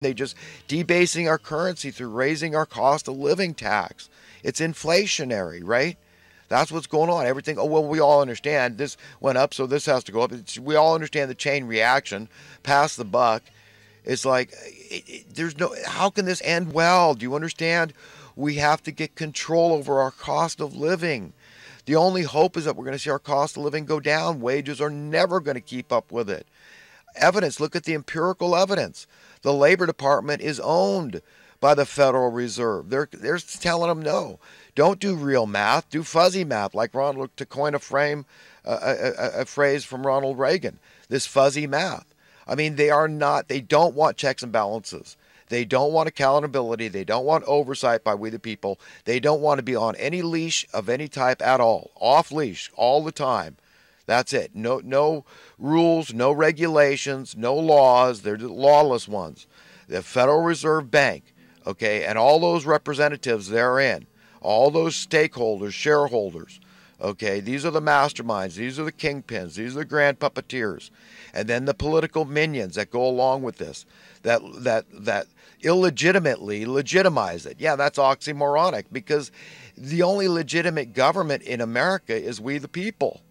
They just debasing our currency through raising our cost of living tax. It's inflationary, right? That's what's going on. Everything. Oh well, we all understand this went up, so this has to go up. We all understand the chain reaction. Pass the buck. It's like there's no. How can this end well? Do you understand? We have to get control over our cost of living. The only hope is that we're going to see our cost of living go down. Wages are never going to keep up with it. Evidence, look at the empirical evidence. The Labor Department is owned by the Federal Reserve. They're telling them no. Don't do real math. Do fuzzy math, like Ronald, to coin a phrase from Ronald Reagan. This fuzzy math. I mean, they are not. They don't want checks and balances. They don't want accountability. They don't want oversight by we the people. They don't want to be on any leash of any type at all. Off leash all the time. That's it. No rules, no regulations, no laws. They're the lawless ones. The Federal Reserve Bank, okay, and all those representatives therein, all those stakeholders, shareholders, okay, these are the masterminds, these are the kingpins, these are the grand puppeteers, and then the political minions that go along with this, that illegitimately legitimize it. Yeah, that's oxymoronic because the only legitimate government in America is we the people.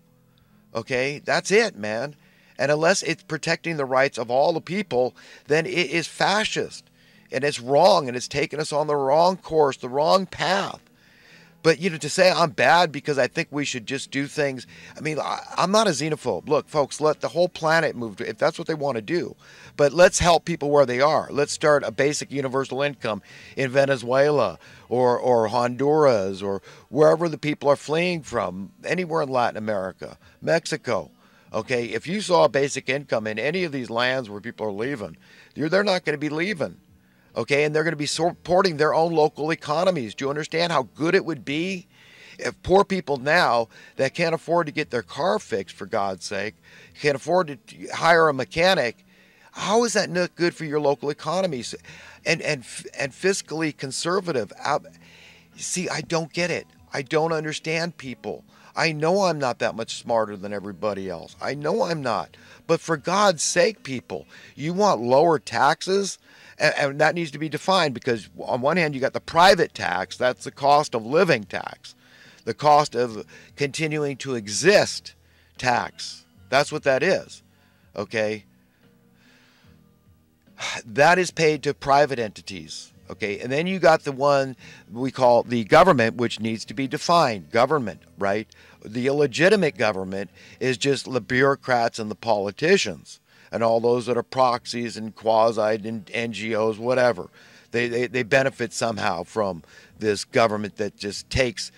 Okay, that's it, man. And unless it's protecting the rights of all the people, then it is fascist. And it's wrong, and it's taken us on the wrong course, the wrong path. But, to say I'm bad because I think we should just do things. I mean, I'm not a xenophobe. Look, folks, let the whole planet move if that's what they want to do. But let's help people where they are. Let's start a basic universal income in Venezuela or Honduras or wherever the people are fleeing from, anywhere in Latin America, Mexico. Okay, if you saw a basic income in any of these lands where people are leaving, they're not going to be leaving. Okay, and they're going to be supporting their own local economies. Do you understand how good it would be if poor people now that can't afford to get their car fixed, for God's sake, can't afford to hire a mechanic? How is that not good for your local economies? And fiscally conservative. See, I don't get it. I don't understand people. I know I'm not that much smarter than everybody else. I know I'm not. But for God's sake, people, you want lower taxes? And that needs to be defined because on one hand, you got the private tax. That's the cost of living tax. The cost of continuing to exist tax. That's what that is. Okay? That is paid to private entities. Okay, and then you got the one we call the government, which needs to be defined. Government, right? The illegitimate government is just the bureaucrats and the politicians and all those that are proxies and quasi and NGOs, whatever. They benefit somehow from this government that just takes,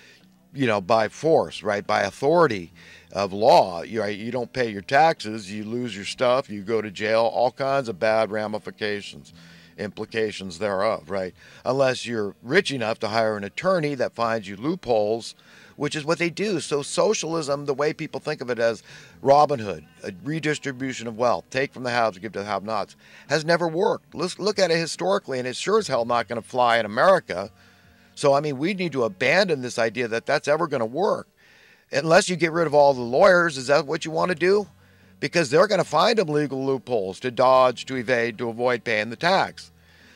by force, right? By authority of law. Right? You don't pay your taxes, you lose your stuff, you go to jail, all kinds of bad ramifications. Implications thereof, right? Unless you're rich enough to hire an attorney that finds you loopholes, which is what they do. So socialism, the way people think of it as Robin Hood, a redistribution of wealth, take from the haves, give to the have-nots, has never worked. Let's look at it historically, and it's sure as hell not going to fly in America. So, I mean, we need to abandon this idea that that's ever going to work. Unless you get rid of all the lawyers, is that what you want to do? Because they're going to find them legal loopholes to dodge, to evade, to avoid paying the tax.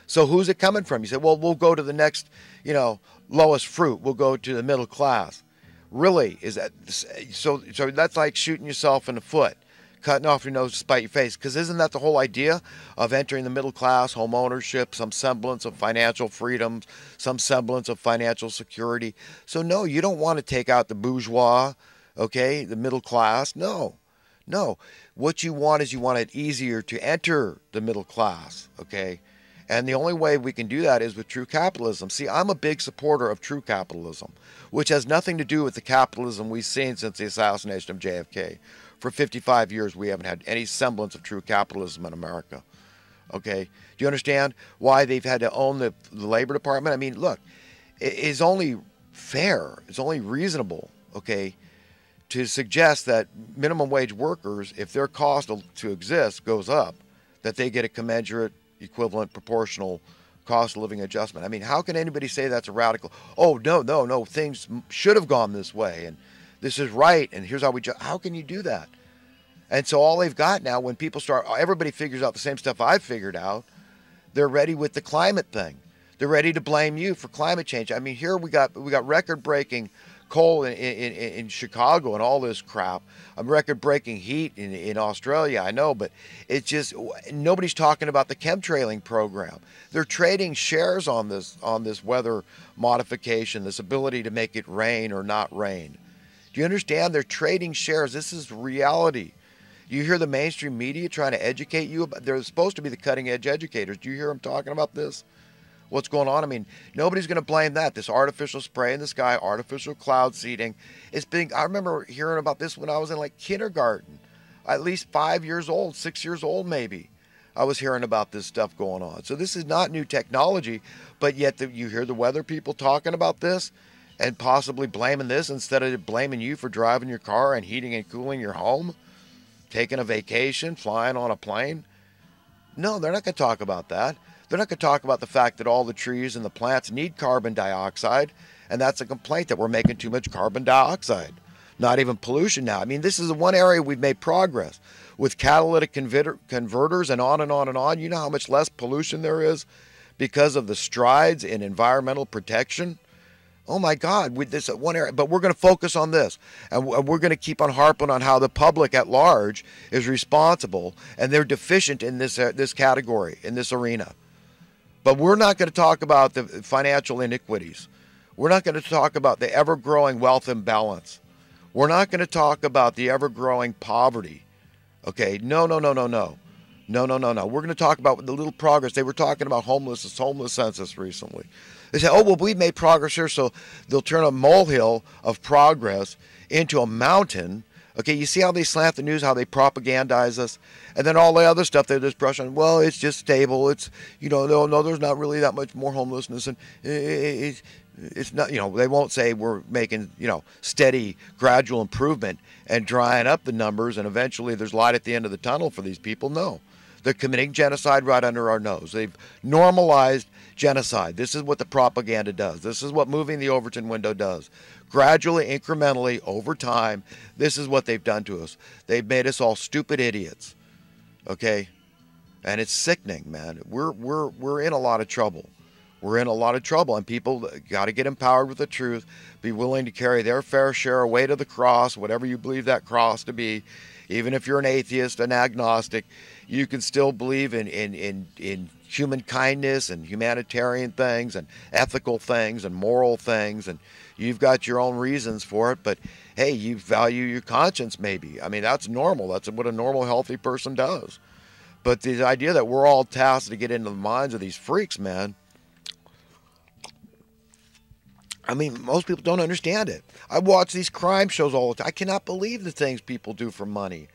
So who's it coming from? You say, well, we'll go to the next, lowest fruit. We'll go to the middle class. Really? Is that so that's like shooting yourself in the foot, cutting off your nose to spite your face. Because isn't that the whole idea of entering the middle class, home ownership, some semblance of financial freedom, some semblance of financial security? So no, you don't want to take out the bourgeois, okay, the middle class. No. What you want is you want it easier to enter the middle class, okay? And the only way we can do that is with true capitalism. See, I'm a big supporter of true capitalism, which has nothing to do with the capitalism we've seen since the assassination of JFK. For 55 years, we haven't had any semblance of true capitalism in America, okay? Do you understand why they've had to own the Labor Department? I mean, look, it's only fair, it's only reasonable, okay, to suggest that minimum wage workers, if their cost to exist goes up, that they get a commensurate, equivalent, proportional cost of living adjustment. I mean, how can anybody say that's a radical? Oh, no, things should have gone this way, and this is right, and here's how how can you do that? And so all they've got now, when people start, everybody figures out the same stuff I've figured out, They're ready with the climate thing. They're ready to blame you for climate change. I mean, here we got record-breaking coal in Chicago and all this crap. Record-breaking heat in Australia, I know, but it's just nobody's talking about the chemtrailing program. They're trading shares on this weather modification, this ability to make it rain or not rain. Do you understand? They're trading shares. This is reality. You hear the mainstream media trying to educate you about, they're supposed to be the cutting edge educators. Do you hear them talking about this? What's going on? I mean, nobody's going to blame that. This artificial spray in the sky, artificial cloud seeding. I remember hearing about this when I was in like kindergarten, at least 5 years old, 6 years old maybe. I was hearing about this stuff going on. So this is not new technology, but yet you hear the weather people talking about this and possibly blaming this instead of blaming you for driving your car and heating and cooling your home, taking a vacation, flying on a plane. No, they're not going to talk about that. They're not going to talk about the fact that all the trees and the plants need carbon dioxide, and that's a complaint that we're making too much carbon dioxide. Not even pollution now. I mean, this is the one area we've made progress with catalytic converters and on and on and on. You know how much less pollution there is because of the strides in environmental protection? Oh my God, with this one area, but we're going to focus on this, and we're going to keep on harping on how the public at large is responsible, and they're deficient in this category, in this arena. But we're not going to talk about the financial iniquities. We're not going to talk about the ever-growing wealth imbalance. We're not going to talk about the ever-growing poverty. Okay, no. We're going to talk about the little progress. They were talking about homeless census recently. They say, oh, well, we've made progress here, so they'll turn a molehill of progress into a mountain. Okay, you see how they slant the news, how they propagandize us, and then all the other stuff they just brush on. Well, it's just stable. It's, no, there's not really that much more homelessness, and it's not, they won't say we're making, steady, gradual improvement and drying up the numbers, and eventually there's light at the end of the tunnel for these people. No, they're committing genocide right under our nose. They've normalized genocide. This is what the propaganda does. This is what moving the Overton window does. Gradually, incrementally, over time, this is what they've done to us. They've made us all stupid idiots. Okay? And it's sickening, man. We're in a lot of trouble. We're in a lot of trouble, and people got to get empowered with the truth, be willing to carry their fair share away to the cross, whatever you believe that cross to be. Even if you're an atheist, an agnostic, you can still believe in human kindness and humanitarian things and ethical things and moral things, and you've got your own reasons for it, but hey, you value your conscience maybe. I mean, that's normal. That's what a normal, healthy person does. But the idea that we're all tasked to get into the minds of these freaks, man, I mean, most people don't understand it. I watch these crime shows all the time. I cannot believe the things people do for money.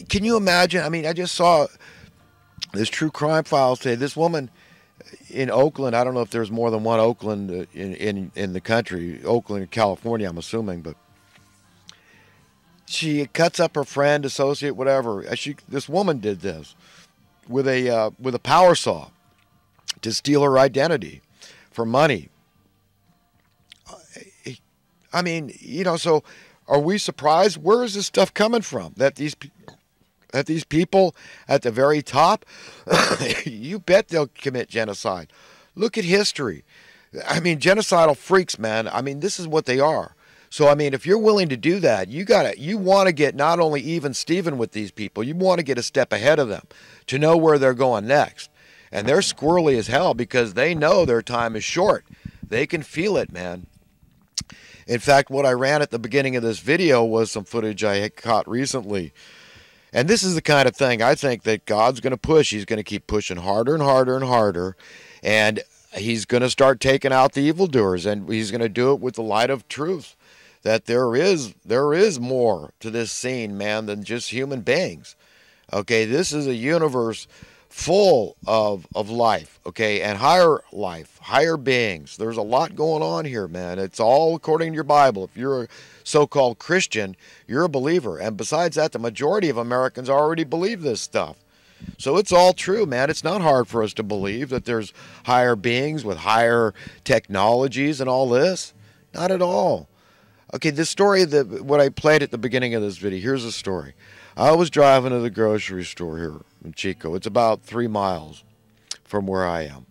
Can you imagine? I mean, I just saw this true crime file say this woman in Oakland, I don't know if there's more than one Oakland in the country, Oakland, California, I'm assuming, but she cuts up her friend, associate, whatever. This woman did this with a power saw to steal her identity for money. I mean, so are we surprised? Where is this stuff coming from? That these people at the very top, you bet they'll commit genocide. Look at history. I mean, genocidal freaks, man. I mean, this is what they are. So, I mean, if you're willing to do that, you want to get not only even Steven with these people, you want to get a step ahead of them to know where they're going next. And they're squirrely as hell because they know their time is short. They can feel it, man. In fact, what I ran at the beginning of this video was some footage I had caught recently. And this is the kind of thing I think that God's going to push. He's going to keep pushing harder and harder and harder. And he's going to start taking out the evildoers. And he's going to do it with the light of truth. That there is more to this scene, man, than just human beings. Okay, this is a universe full of life, okay, and higher life, higher beings. There's a lot going on here, man. It's all according to your Bible. If you're a so-called Christian, you're a believer. And besides that, the majority of Americans already believe this stuff. So it's all true, man. It's not hard for us to believe that there's higher beings with higher technologies and all this. Not at all. Okay, this story, what I played at the beginning of this video, here's the story. I was driving to the grocery store here in Chico. It's about 3 miles from where I am.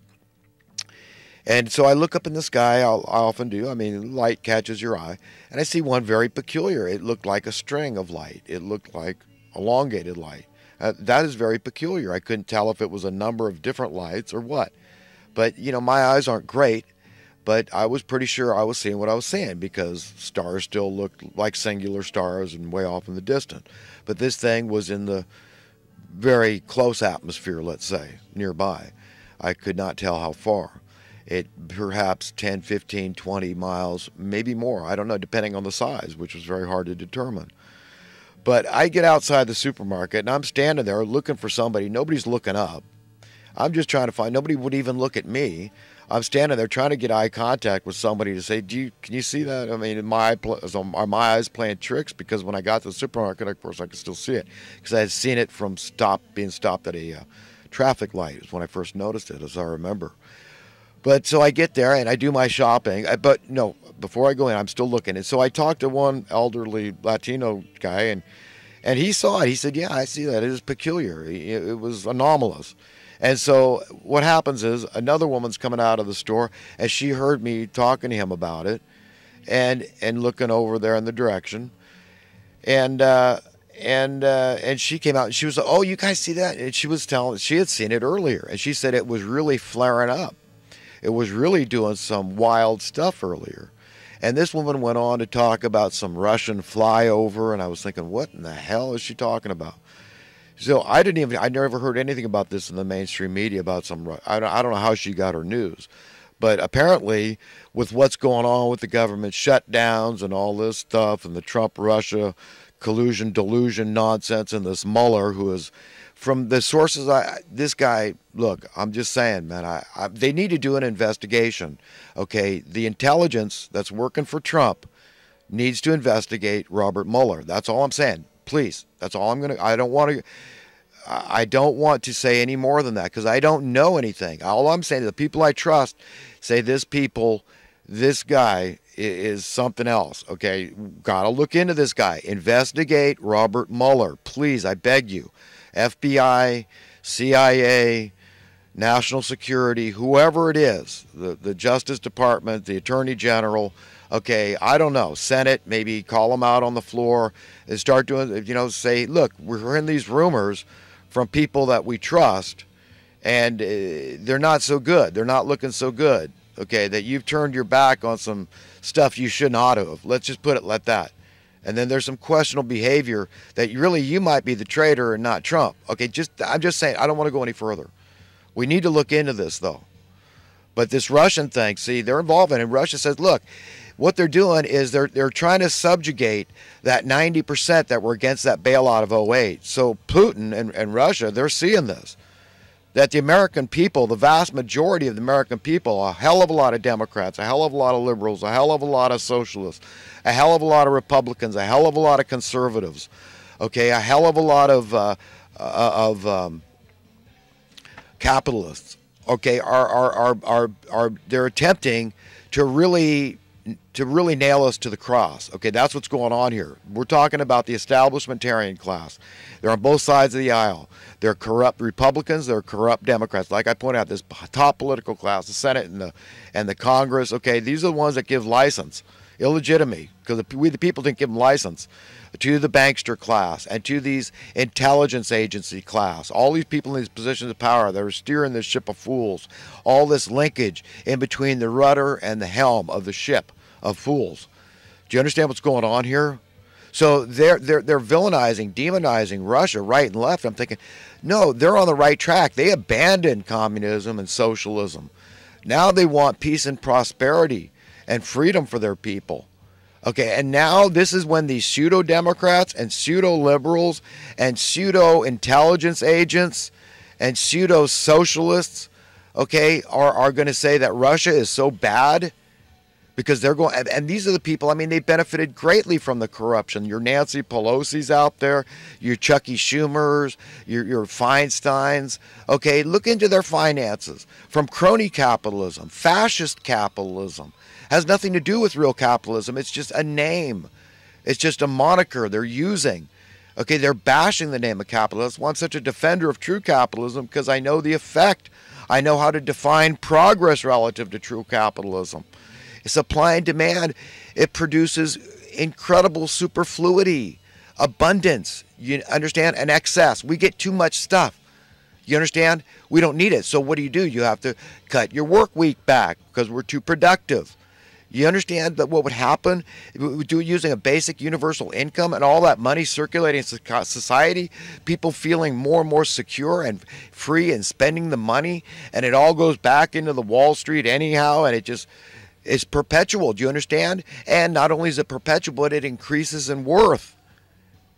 And so I look up in the sky. I often do. I mean, light catches your eye. And I see one very peculiar. It looked like a string of light. It looked like elongated light. That is very peculiar. I couldn't tell if it was a number of different lights or what. But, my eyes aren't great. But I was pretty sure I was seeing what I was seeing because stars still looked like singular stars and way off in the distance. But this thing was in the very close atmosphere, let's say, nearby. I could not tell how far. It perhaps 10, 15, 20 miles, maybe more. I don't know, depending on the size, which was very hard to determine. But I get outside the supermarket and I'm standing there looking for somebody. Nobody's looking up. I'm just trying to find, nobody would even look at me. I'm standing there trying to get eye contact with somebody to say, can you see that? I mean, are my eyes playing tricks? Because when I got to the supermarket, of course, I could still see it because I had seen it from being stopped at a traffic light. It was when I first noticed it, as I remember. But so I get there and I do my shopping. But no, before I go in, I'm still looking. And so I talked to one elderly Latino guy, and he saw it. He said, yeah, I see that. It is peculiar. It was anomalous. And so what happens is another woman's coming out of the store, and she heard me talking to him about it and looking over there in the direction. And she came out and she was like, oh, you guys see that? And she was telling, she had seen it earlier. And she said it was really flaring up. It was really doing some wild stuff earlier. And this woman went on to talk about some Russian flyover. And I was thinking, what in the hell is she talking about? So I never heard anything about this in the mainstream media about I don't know how she got her news. But apparently, with what's going on with the government shutdowns and all this stuff and the Trump-Russia collusion, delusion nonsense and this Mueller, who is, from the sources, this guy, look, I'm just saying, man, they need to do an investigation. Okay, the intelligence that's working for Trump needs to investigate Robert Mueller. That's all I'm saying. Please, that's all I'm going to, I don't want to say any more than that because I don't know anything. All I'm saying is the people I trust say this guy is something else. Okay, got to look into this guy. Investigate Robert Mueller. Please, I beg you. FBI, CIA, National Security, whoever it is, the Justice Department, the Attorney General, okay, I don't know, Senate, maybe call them out on the floor and start doing, say, look, we're hearing these rumors from people that we trust, and they're not so good. They're not looking so good, okay, that you've turned your back on some stuff you should not have. Let's just put it like that. And then there's some questionable behavior that you might be the traitor and not Trump. Okay, I'm just saying, I don't want to go any further. We need to look into this, though. But this Russian thing, see, they're involved in it. And Russia says, look, what they're doing is they're trying to subjugate that 90% that were against that bailout of '08. So Putin and Russia, they're seeing this. That the American people, the vast majority of the American people, a hell of a lot of Democrats, a hell of a lot of liberals, a hell of a lot of socialists, a hell of a lot of Republicans, a hell of a lot of conservatives, okay, a hell of a lot of capitalists, okay, are they're attempting to really nail us to the cross. Okay, that's what's going on here. We're talking about the establishmentarian class. They're on both sides of the aisle. They're corrupt Republicans. They're corrupt Democrats. Like I pointed out, this top political class, the Senate and the Congress. Okay, these are the ones that give license, illegitimately, because we the people didn't give them license, to the bankster class and to these intelligence agency class. All these people in these positions of power that are steering this ship of fools. All this linkage in between the rudder and the helm of the ship of fools. Do you understand what's going on here? So they're villainizing, demonizing Russia right and left. I'm thinking, no, they're on the right track. They abandoned communism and socialism. Now they want peace and prosperity and freedom for their people. Okay, and now this is when these pseudo-democrats and pseudo-liberals and pseudo-intelligence agents and pseudo-socialists, okay, are going to say that Russia is so bad because they're going, and these are the people, I mean, they benefited greatly from the corruption. Your Nancy Pelosi's out there, your Chucky Schumers, your Feinsteins, okay, look into their finances. From crony capitalism, fascist capitalism, has nothing to do with real capitalism. It's just a name. It's just a moniker they're using, Okay, they're bashing the name of capitalism. That's why I'm such a defender of true capitalism, because I know the effect. I know how to define progress relative to true capitalism. Supply and demand, it produces incredible superfluity, abundance, you understand, and excess. We get too much stuff. You understand? We don't need it. So what do? You have to cut your work week back because we're too productive. You understand that what would happen if we do using a basic universal income and all that money circulating in society, people feeling more and more secure and free and spending the money, and it all goes back into the Wall Street anyhow, and it just is perpetual. Do you understand? And not only is it perpetual, but it increases in worth.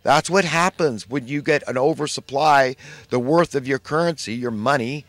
That's what happens when you get an oversupply. The worth of your currency, your money,